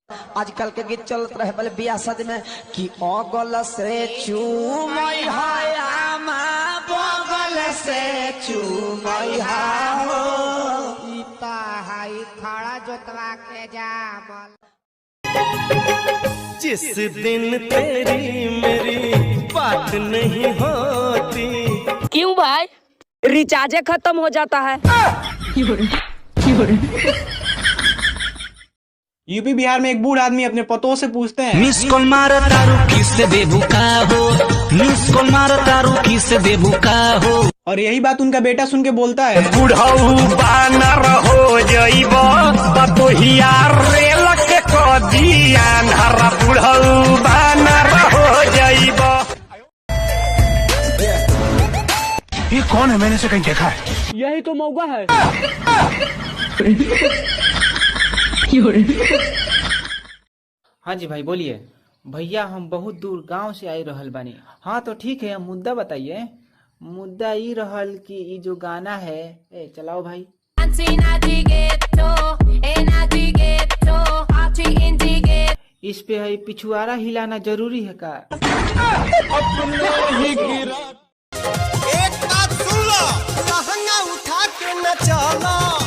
आजकल के गीत चलत रहे बोले बियाह शादी में कि अगल से चूमई हामा बगल से चूमई हो इता हाई खड़ा जोतवा के जामल। जिस दिन तेरी मेरी बात नहीं होती। क्यों भाई? रिचार्ज खत्म हो जाता है। यूपी बिहार में एक बूढ़ आदमी अपने पतों से पूछते हैं, मिस कॉल मारो तारू किससे बेबुका हो, मिस कॉल मारो तारू किससे बेबुका हो। और यही बात उनका बेटा सुन के बोलता है, बुढ़ऊ बानर हो जइबो बतोहिया रेल के कदिया नहरा। बुढ़ऊ बानर हो जइबो। ये कौन है? मैंने से कहीं देखा है। यही तो मौका है। हाँ जी भाई बोलिए। भैया हम बहुत दूर गांव से आई रहल बानी। हाँ तो ठीक है, मुद्दा बताइए। मुद्दा ई रहल कि ई जो गाना है, ए चलाओ भाई। इस पे है पिछुआरा हिलाना जरूरी है का? एक बात सुन लो, लहंगा उठा के न चलो।